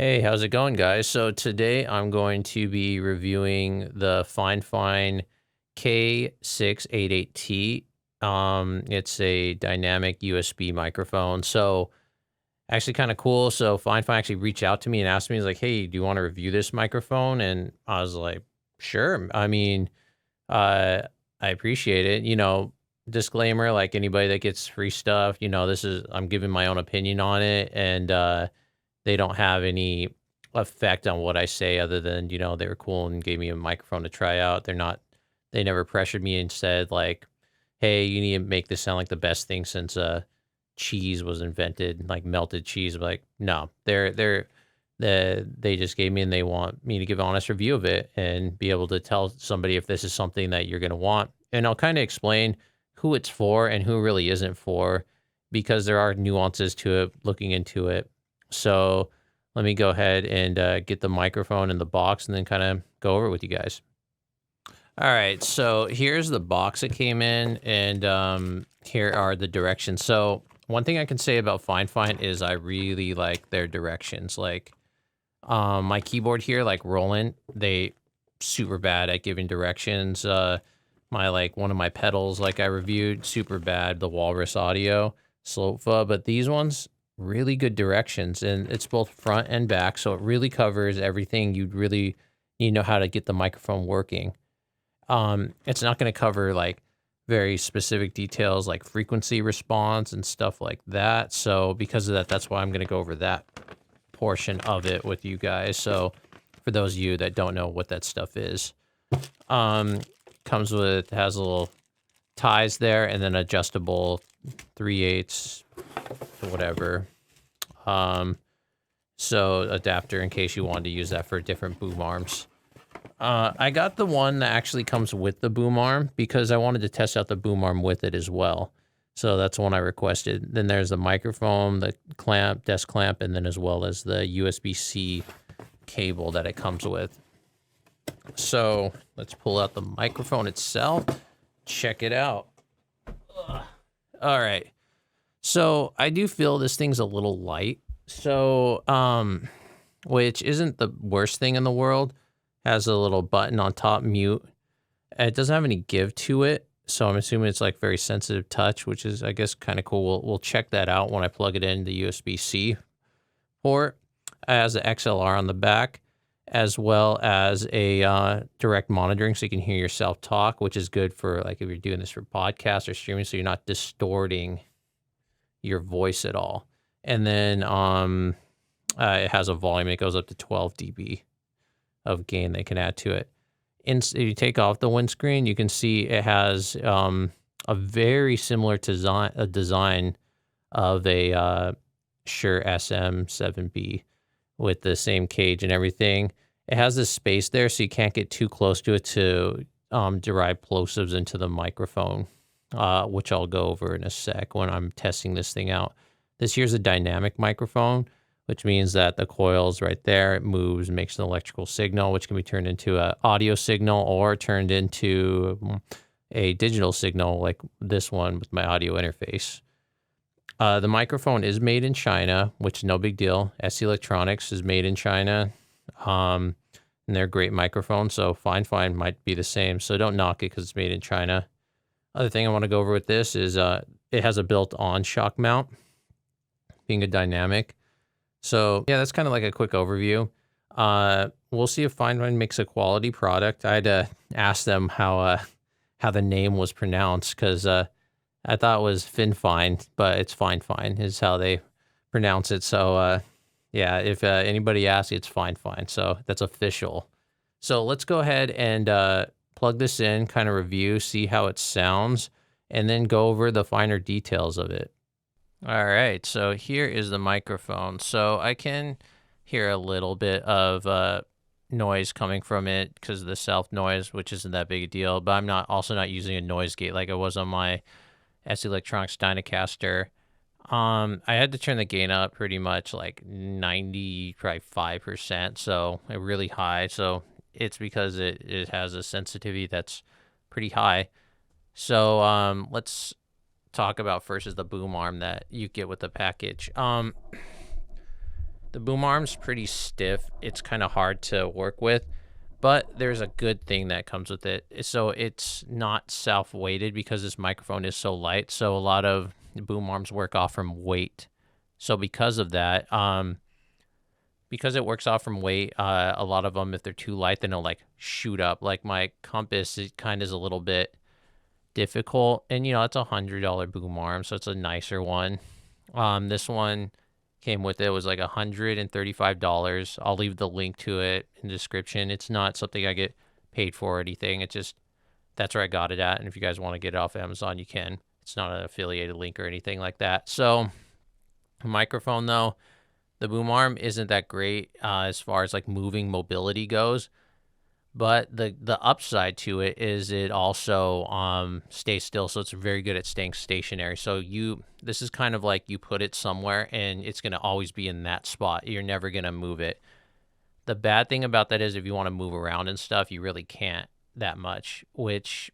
Hey, how's it going, guys? So today I'm going to be reviewing the FineFine K688T. It's a dynamic USB microphone. So actually kind of cool. So FineFine actually reached out to me and asked me, he's like, "Hey, do you want to review this microphone?" And I was like, "Sure." I mean, uh, I appreciate it. Disclaimer, like anybody that gets free stuff, this is I'm giving my own opinion on it, and they don't have any effect on what I say other than, they were cool and gave me a microphone to try out. They never pressured me and said like, "Hey, you need to make this sound like the best thing since cheese was invented, like melted cheese." Like, no, they just gave me and they want me to give an honest review of it and be able to tell somebody if this is something that you're going to want. And I'll kind of explain who it's for and who really isn't for because there are nuances to it looking into it. So let me go ahead and get the microphone in the box and then kind of go over it with you guys. All right, so here's the box it came in, and here are the directions. So one thing I can say about FineFine is I really like their directions. Like my keyboard here, like Roland, they super bad at giving directions. One of my pedals, like I reviewed, super bad. The Walrus Audio Slofa, but these ones really good directions, and it's both front and back, so it really covers everything you'd really need to know how to get the microphone working. It's not going to cover like very specific details like frequency response and stuff like that. So because of that, that's why I'm going to go over that portion of it with you guys. So for those of you that don't know what that stuff is, um, has a little ties there and then adjustable 3/8 whatever. So adapter in case you wanted to use that for different boom arms. I got the one that actually comes with the boom arm because I wanted to test out the boom arm with it as well. So that's the one I requested. Then there's the microphone, the clamp, desk clamp, and then as well as the USB-C cable that it comes with. So let's pull out the microphone itself. Check it out. Ugh. All right. So I do feel this thing's a little light. So, which isn't the worst thing in the world. Has a little button on top, mute. It doesn't have any give to it, so I'm assuming it's like very sensitive touch, which is, I guess, kind of cool. We'll check that out when I plug it in the USB-C port. It has an XLR on the back, as well as a direct monitoring, so you can hear yourself talk, which is good for like if you're doing this for podcasts or streaming, so you're not distorting your voice at all. And then it has a volume. It goes up to 12 dB of gain they can add to it. If you take off the windscreen, you can see it has a very similar design of a Shure SM7B with the same cage and everything. It has this space there, so you can't get too close to it to derive plosives into the microphone, which I'll go over in a sec when I'm testing this thing out. This here's a dynamic microphone, which means that the coil's right there. It moves and makes an electrical signal, which can be turned into an audio signal or turned into a digital signal like this one with my audio interface. The microphone is made in China, which is no big deal. SE Electronics is made in China, and they're great microphones, so FineFine might be the same. So don't knock it because it's made in China. Other thing I want to go over with this is it has a built-on shock mount, being a dynamic. So yeah, that's kind of like a quick overview. We'll see if FineFine makes a quality product. I had to ask them how the name was pronounced because I thought it was FinFine, but it's FineFine is how they pronounce it. So yeah, if anybody asks, it's FineFine. So that's official. So let's go ahead and plug this in, kind of review, see how it sounds, and then go over the finer details of it. All right, so here is the microphone. So I can hear a little bit of noise coming from it because of the self noise, which isn't that big a deal. But I'm also not using a noise gate like I was on my SE Electronics Dynacaster. I had to turn the gain up pretty much like 95%, so really high. So it's because it has a sensitivity that's pretty high. So let's talk about first is the boom arm that you get with the package. The boom arm's pretty stiff. It's kind of hard to work with, but there's a good thing that comes with it. So it's not self-weighted because this microphone is so light. So a lot of boom arms work off from weight. So because of that, because it works off from weight, a lot of them, if they're too light, then they'll like shoot up. Like my Compass, it kind of is a little bit difficult, and it's $100 boom arm, so it's a nicer one. This one came with it was like $135. I'll leave the link to it in the description. It's not something I get paid for or anything. It's just that's where I got it at, and if you guys want to get it off Amazon, you can. It's not an affiliated link or anything like that. So, microphone though, the boom arm isn't that great as far as like moving mobility goes. But the upside to it is it also stays still, so it's very good at staying stationary. So this is kind of like you put it somewhere and it's going to always be in that spot. You're never going to move it. The bad thing about that is if you want to move around and stuff, you really can't that much, which,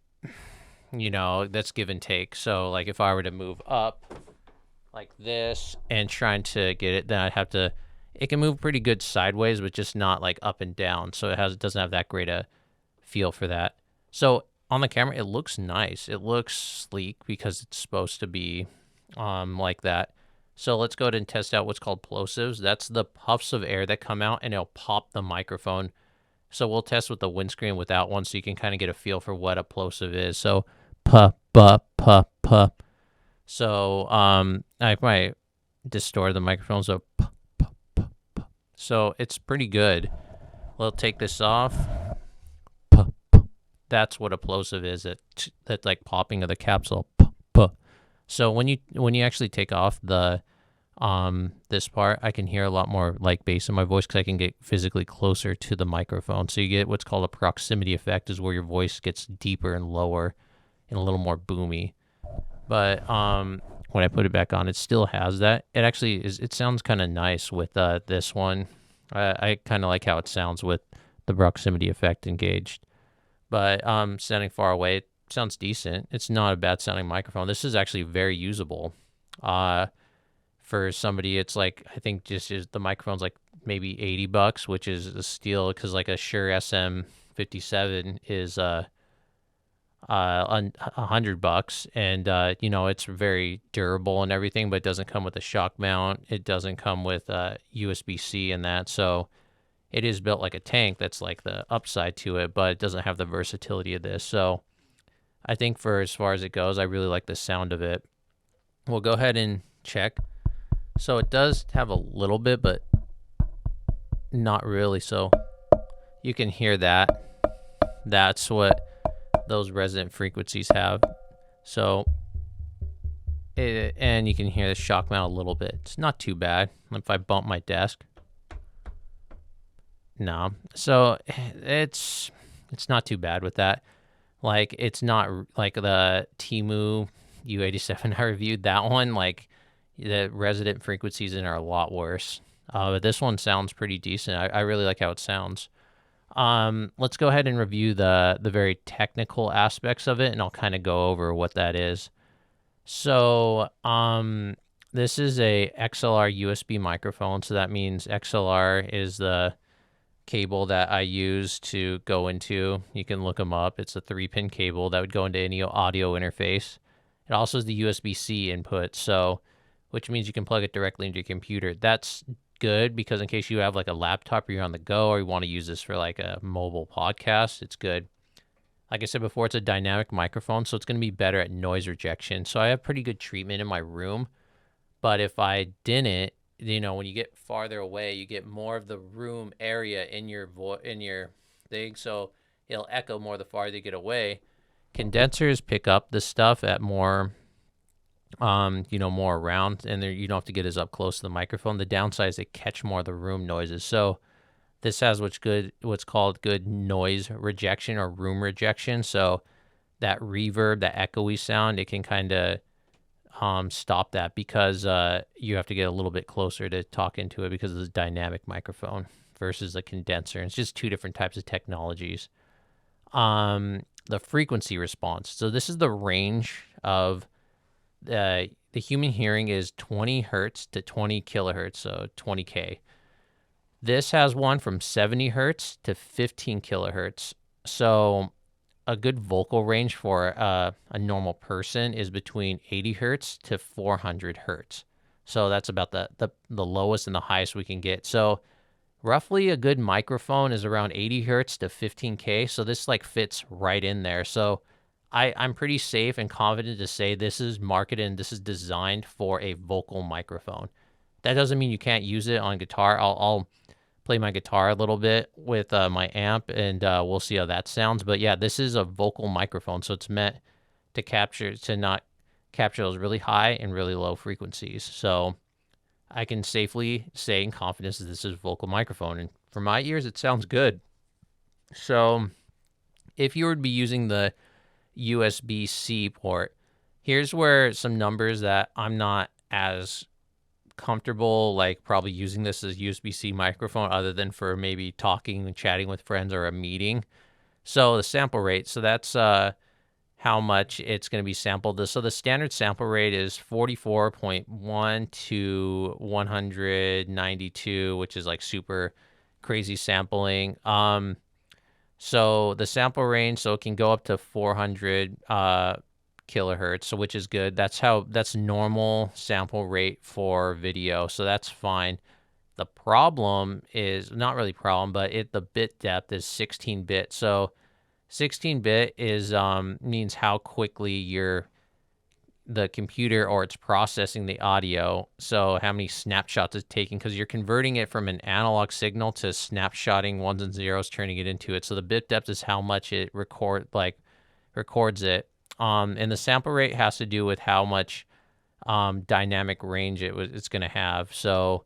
that's give and take. So like if I were to move up like this and trying to get it, then I'd have to. It can move pretty good sideways, but just not like up and down. So it doesn't have that great a feel for that. So on the camera, it looks nice. It looks sleek because it's supposed to be like that. So let's go ahead and test out what's called plosives. That's the puffs of air that come out and it'll pop the microphone. So we'll test with the windscreen without one so you can kind of get a feel for what a plosive is. So puff, puff, puff, puff. So I might distort the microphone. So So it's pretty good. We'll take this off. That's what a plosive is. That like popping of the capsule. So when you actually take off the this part, I can hear a lot more like bass in my voice because I can get physically closer to the microphone. So you get what's called a proximity effect, is where your voice gets deeper and lower and a little more boomy. But when I put it back on, it still has that. It actually is. It sounds kind of nice with this one. I kind of like how it sounds with the proximity effect engaged. But sounding far away, it sounds decent. It's not a bad sounding microphone. This is actually very usable. For somebody, it's like I think the microphone's like maybe $80, which is a steal because like a Shure SM57 is $100, and it's very durable and everything, but it doesn't come with a shock mount. It doesn't come with USB-C and that, so it is built like a tank. That's like the upside to it, but it doesn't have the versatility of this. So I think for as far as it goes, I really like the sound of it. We'll go ahead and check. So it does have a little bit, but not really. So you can hear that. That's what those resonant frequencies have. So and you can hear the shock mount a little bit. It's not too bad. If I bump my desk, no. So it's not too bad with that. Like it's not like the Temu U87 I reviewed. That one, like the resonant frequencies in are a lot worse. But this one sounds pretty decent. I really like how it sounds. Let's go ahead and review the very technical aspects of it, and I'll kind of go over what that is. So, this is a XLR USB microphone. So that means XLR is the cable that I use to go into. You can look them up. It's a 3-pin cable that would go into any audio interface. It also is the USB-C input, which means you can plug it directly into your computer. That's good because in case you have like a laptop or you're on the go or you want to use this for like a mobile podcast, it's good. Like I said before, it's a dynamic microphone, so it's going to be better at noise rejection. So I have pretty good treatment in my room, but if I didn't, when you get farther away, you get more of the room area in your thing, so it'll echo more the farther you get away. Condensers pick up the stuff at more more around, and you don't have to get as up close to the microphone. The downside is they catch more of the room noises. So this has what's called good noise rejection or room rejection. So that reverb, that echoey sound, it can kind of stop that because you have to get a little bit closer to talk into it because of the dynamic microphone versus the condenser. It's just two different types of technologies. The frequency response. So this is the range of the human hearing is 20 hertz to 20 kilohertz, so 20K. This has one from 70 hertz to 15 kilohertz. So a good vocal range for a normal person is between 80 hertz to 400 hertz. So that's about the lowest and the highest we can get. So roughly a good microphone is around 80 hertz to 15K. So this like fits right in there. So I'm pretty safe and confident to say this is marketed and this is designed for a vocal microphone. That doesn't mean you can't use it on guitar. I'll play my guitar a little bit with my amp, and we'll see how that sounds. But yeah, this is a vocal microphone, so it's meant to not capture those really high and really low frequencies. So I can safely say in confidence that this is a vocal microphone, and for my ears, it sounds good. So if you were to be using the USB-C port, here's where some numbers that I'm not as comfortable like probably using this as USB-C microphone other than for maybe talking and chatting with friends or a meeting. So the sample rate, so that's how much it's going to be sampled. So the standard sample rate is 44.1 to 192, which is like super crazy sampling. So the sample range, so it can go up to 400 kilohertz, so which is good. That's normal sample rate for video, so that's fine. The problem is not really problem, but the bit depth is 16-bit. So 16-bit is means how quickly the computer or it's processing the audio. So how many snapshots it's taking, because you're converting it from an analog signal to snapshotting ones and zeros, turning it into it. So the bit depth is how much it records it. And the sample rate has to do with how much dynamic range it's going to have. So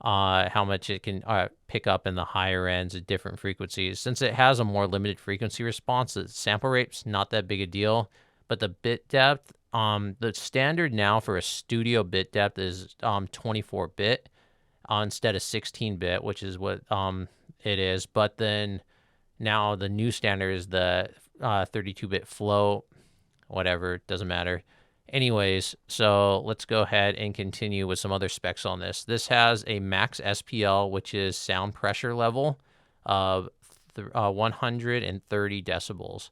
how much it can pick up in the higher ends at different frequencies. Since it has a more limited frequency response, the sample rate's not that big a deal. But the bit depth, the standard now for a studio bit depth is 24-bit instead of 16-bit, which is what it is. But then now the new standard is the 32-bit float, whatever, doesn't matter. Anyways, so let's go ahead and continue with some other specs on this. This has a Max.SPL, which is sound pressure level of 130 decibels.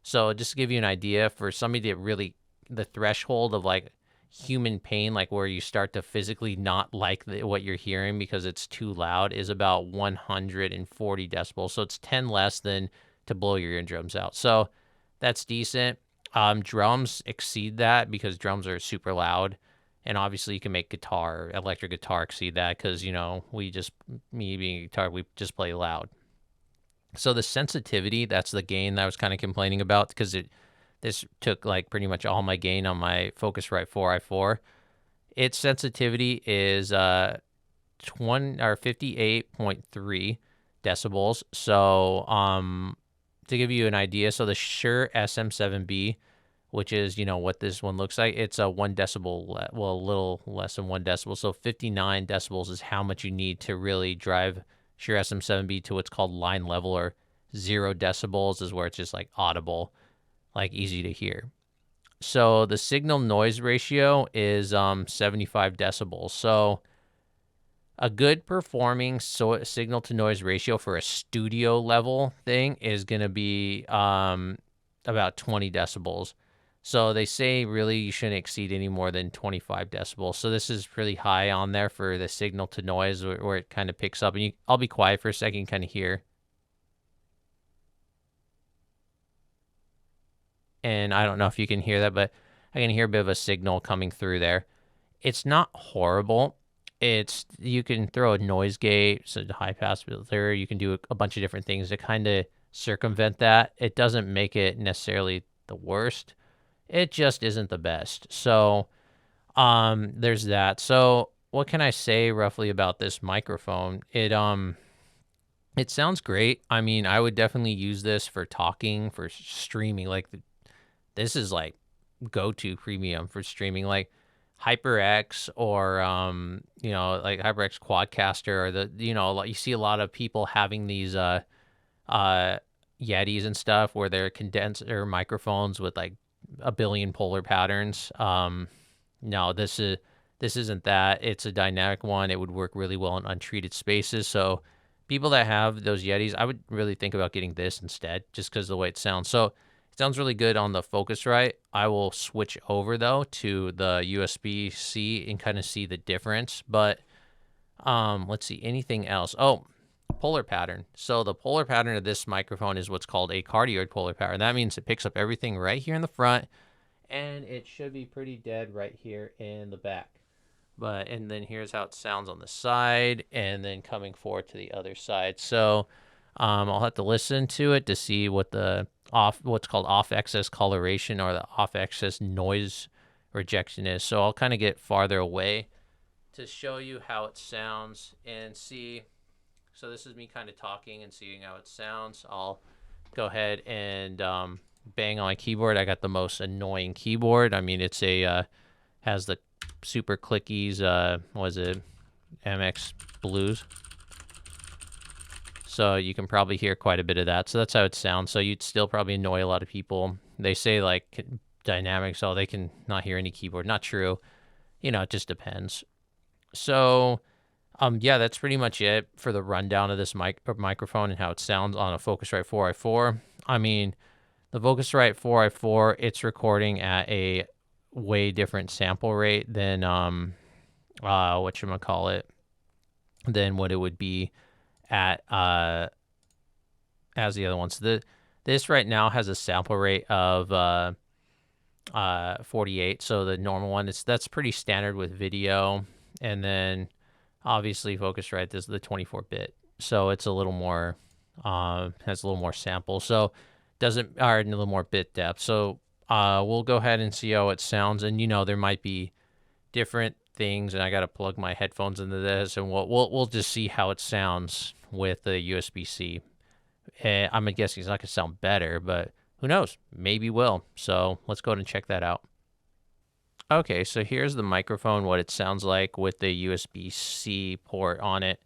So just to give you an idea, for somebody that really, the threshold of like human pain, like where you start to physically not like what you're hearing because it's too loud, is about 140 decibels. So it's 10 less than to blow your eardrums out. So that's decent. Drums exceed that because drums are super loud. And obviously you can make electric guitar exceed that because, me being a guitar, we just play loud. So the sensitivity, that's the gain that I was kind of complaining about because this took like pretty much all my gain on my Focusrite 4i4. Its sensitivity is 58.3 decibels. So to give you an idea, so the Shure SM7B, which is, what this one looks like, it's a 1 decibel, a little less than 1 decibel. So 59 decibels is how much you need to really drive Shure SM7B to what's called line level, or 0 decibels is where it's just like audible, like easy to hear. So the signal noise ratio is 75 decibels. So a good performing signal to noise ratio for a studio level thing is going to be about 20 decibels. So they say really you shouldn't exceed any more than 25 decibels. So this is pretty high on there for the signal to noise where it kind of picks up. And I'll be quiet for a second and kind of hear. And I don't know if you can hear that, but I can hear a bit of a signal coming through there. It's not horrible. You can throw a noise gate, so the high pass filter. You can do a bunch of different things to kind of circumvent that. It doesn't make it necessarily the worst. It just isn't the best. So there's that. So what can I say roughly about this microphone? It sounds great. I mean, I would definitely use this for talking, for streaming. Like this is like go-to premium for streaming, like HyperX or like HyperX Quadcaster, or you see a lot of people having these Yetis and stuff where they're condenser microphones with like a billion polar patterns. No, this This isn't that. It's a dynamic one. It would work really well in untreated spaces. So people that have those Yetis, I would really think about getting this instead, just because of the way it sounds. So it sounds really good on the Focusrite. I will switch over though to the USB-C and kind of see the difference. But let's see, anything else? Oh, polar pattern. So the polar pattern of this microphone is what's called a cardioid polar pattern. That means it picks up everything right here in the front, and it should be pretty dead right here in the back. And then here's how it sounds on the side, and then coming forward to the other side. So I'll have to listen to it to see what the what's called off excess coloration or the off excess noise rejection is. So I'll kind of get farther away to show you how it sounds and see. So this is me kind of talking and seeing how it sounds. I'll go ahead and bang on my keyboard. I got the most annoying keyboard. I mean, it's a has the super clickies. Was it MX Blues? So you can probably hear quite a bit of that. So that's how it sounds. So you'd still probably annoy a lot of people. They say like dynamics, oh, they can not hear any keyboard. Not true. You know, it just depends. So, yeah, that's pretty much it for the rundown of this microphone and how it sounds on a Focusrite 4i4. I mean, the Focusrite 4i4, it's recording at a way different sample rate than whatchamacallit, than what it would be at as the other ones. This right now has a sample rate of 48. So the normal one, that's pretty standard with video. And then obviously Focusrite, this is the 24-bit. So it's a little more has a little more sample. So doesn't or a little more bit depth. So we'll go ahead and see how it sounds. And you know, there might be different things, and I got to plug my headphones into this, and we'll just see how it sounds with the USB-C. I'm guessing it's not gonna sound better, but who knows? Maybe will. So let's go ahead and check that out. Okay, so here's the microphone, what it sounds like with the USB-C port on it.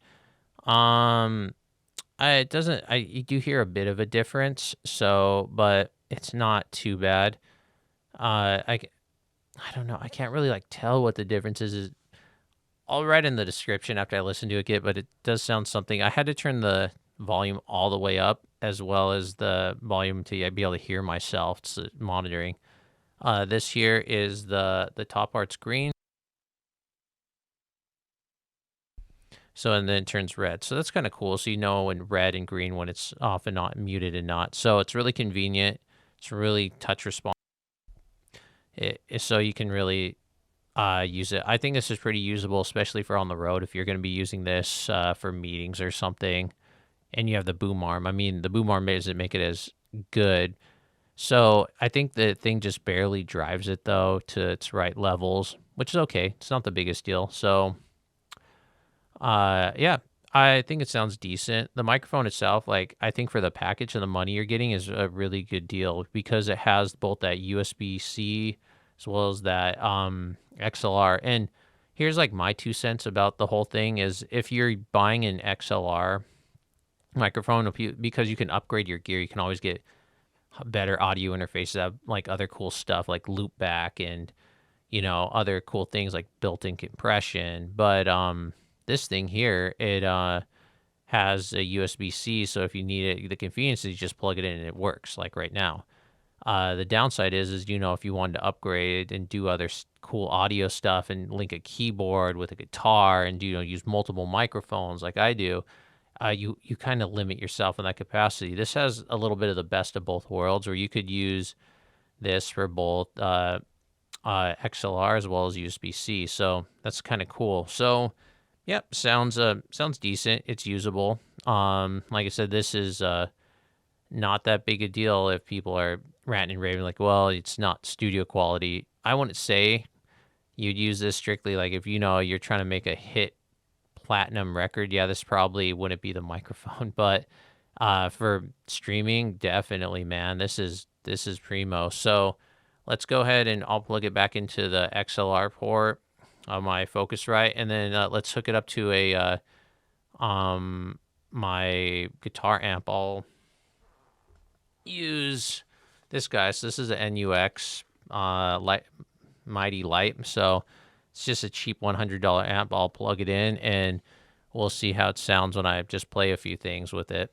It doesn't. You do hear a bit of a difference, so but it's not too bad. I don't know. I can't really like tell what the difference is. I'll write in the description after I listen to it, but it does sound something. I had to turn the volume all the way up as well as the volume to be able to hear myself. It's monitoring. This here is the top part's green. So, and then it turns red. So that's kind of cool. So you know when red and green when it's off and not, muted and not. So it's really convenient. It's really touch responsive. So you can really use it. I think this is pretty usable, especially for on the road. If you're going to be using this for meetings or something, and you have the boom arm. I mean, the boom arm doesn't make it as good. So I think the thing just barely drives it though to its right levels, which is okay. It's not the biggest deal. So, yeah, I think it sounds decent. The microphone itself, like I think for the package and the money you're getting is a really good deal because it has both that USB-C as well as that XLR. And here's like my 2 cents about the whole thing is if you're buying an XLR microphone, because you can upgrade your gear, you can always get better audio interfaces that have like other cool stuff like loop back and you know other cool things like built-in compression. But this thing here, it has a USB-C, so if you need it, the convenience is you just plug it in and it works like right now. The downside is you know if you wanted to upgrade and do other cool audio stuff and link a keyboard with a guitar and you know use multiple microphones like I do, you kind of limit yourself in that capacity. This has a little bit of the best of both worlds, where you could use this for both XLR as well as USB-C. So that's kind of cool. So, yep, sounds decent. It's usable. Like I said, this is not that big a deal if people are ranting and raving like, well, it's not studio quality. I wouldn't say you'd use this strictly like if you know you're trying to make a hit platinum record. Yeah, this probably wouldn't be the microphone, but for streaming, definitely, man, this is primo. So let's go ahead and I'll plug it back into the XLR port on my Focusrite, and then let's hook it up to a my guitar amp. I'll use this guy. So this is an NUX Mighty Light. So It's just a cheap $100 amp. I'll plug it in, and we'll see how it sounds when I just play a few things with it.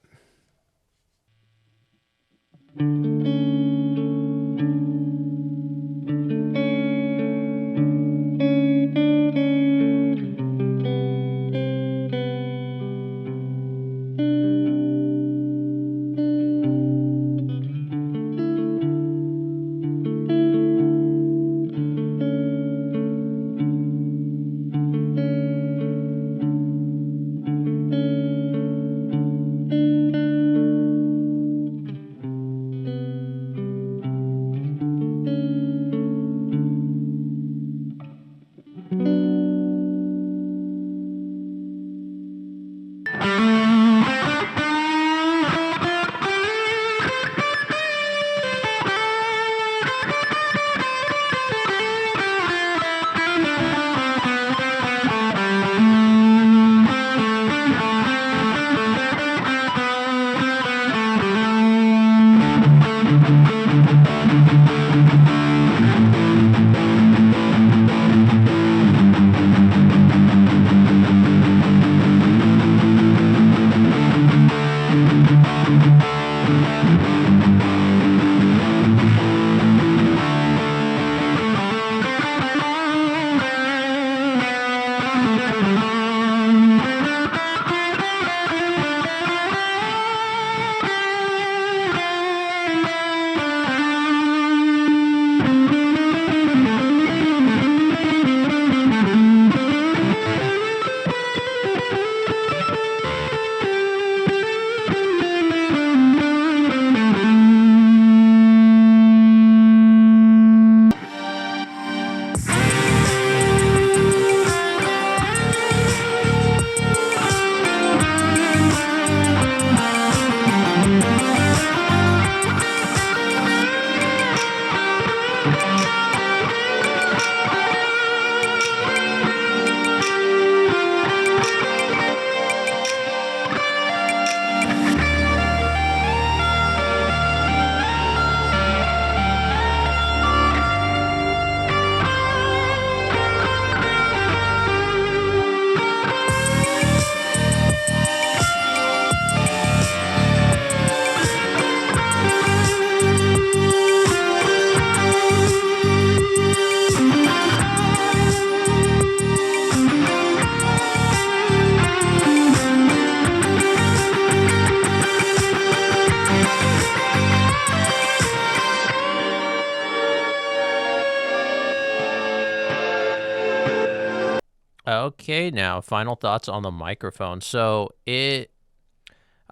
Okay, now final thoughts on the microphone. So it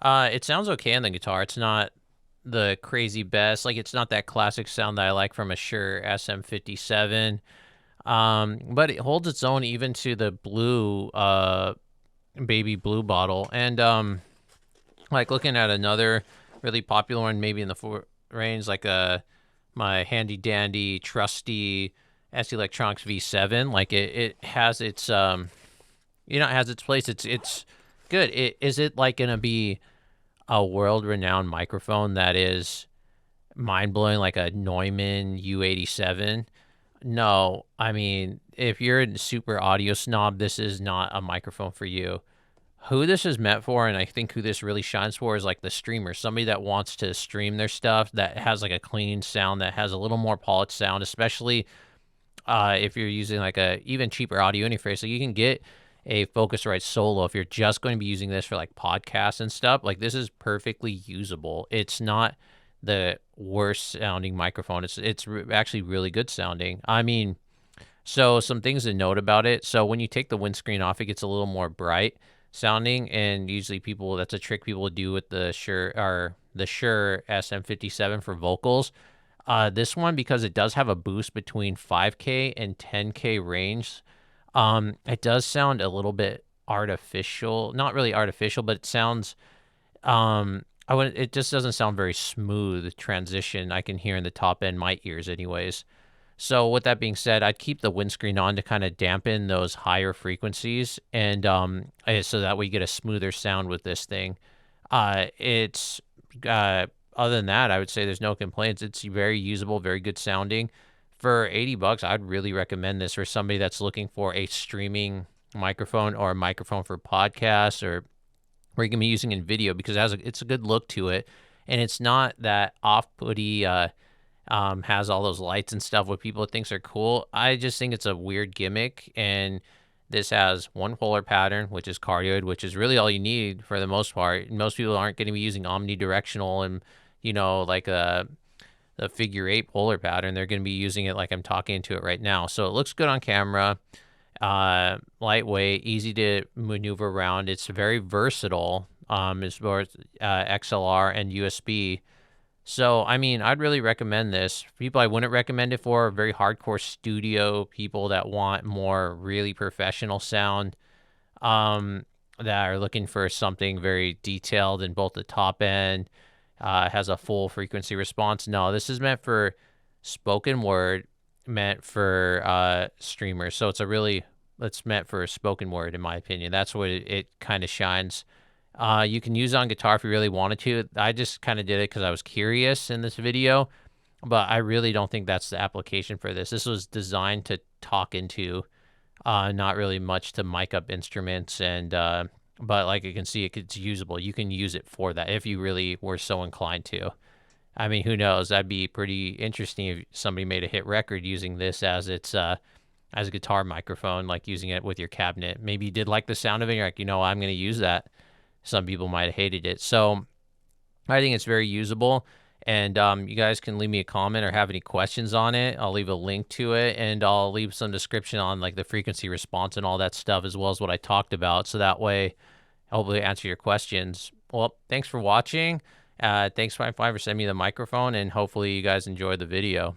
sounds okay on the guitar. It's not the crazy best. Like, it's not that classic sound that I like from a Shure SM57. But it holds its own even to the blue baby blue bottle. And like, looking at another really popular one, maybe in the range, like my handy dandy trusty ST Electronics V7. Like, it has its it has its place. It's good. Is it like gonna be a world-renowned microphone that is mind-blowing, like a Neumann U87? No. I mean, if you're a super audio snob, this is not a microphone for you. Who this is meant for, and I think who this really shines for, is like the streamer. Somebody that wants to stream their stuff, that has like a clean sound, that has a little more polished sound, especially if you're using like a even cheaper audio interface. So you can get a Focusrite Solo if you're just going to be using this for like podcasts and stuff. Like, this is perfectly usable. It's not the worst sounding microphone. It's actually really good sounding. I mean, so some things to note about it. So when you take the windscreen off, it gets a little more bright sounding, and usually that's a trick people do with the Shure SM57 for vocals. This one, because it does have a boost between 5K and 10K range, it does sound a little bit artificial. Not really artificial, but it sounds it just doesn't sound very smooth transition. I can hear in the top end, my ears anyways. So with that being said, I'd keep the windscreen on to kind of dampen those higher frequencies, and so that we get a smoother sound with this thing. Other than that, I would say there's no complaints. It's very usable, very good sounding. For 80 bucks, I'd really recommend this for somebody that's looking for a streaming microphone or a microphone for podcasts or where you can be using in video, because it's a good look to it, and it's not that off-putty. Has all those lights and stuff what people thinks are cool. I just think it's a weird gimmick, and this has one polar pattern, which is cardioid, which is really all you need for the most part. Most people aren't going to be using omnidirectional and like the figure 8 polar pattern. They're going to be using it like I'm talking to it right now. So it looks good on camera. Lightweight, easy to maneuver around. It's very versatile as far as XLR and USB. So, I mean, I'd really recommend this. People I wouldn't recommend it for are very hardcore studio people that want more really professional sound, that are looking for something very detailed in both the top end, has a full frequency response. No, this is meant for spoken word, meant for streamers. So it's meant for spoken word, in my opinion. That's what it kind of shines. You can use it on guitar if you really wanted to. I just kind of did it because I was curious in this video, but I really don't think that's the application for this. This was designed to talk into, not really much to mic up instruments. And but like you can see, it's usable. You can use it for that if you really were so inclined to. I mean, who knows? That'd be pretty interesting if somebody made a hit record using this as its as a guitar microphone, like using it with your cabinet. Maybe you did like the sound of it. You're like, I'm going to use that. Some people might have hated it. So I think it's very usable. And you guys can leave me a comment or have any questions on it. I'll leave a link to it, and I'll leave some description on like the frequency response and all that stuff, as well as what I talked about. So that way, hopefully answer your questions. Well, thanks for watching. Thanks, FIFINE, for sending me the microphone, and hopefully you guys enjoyed the video.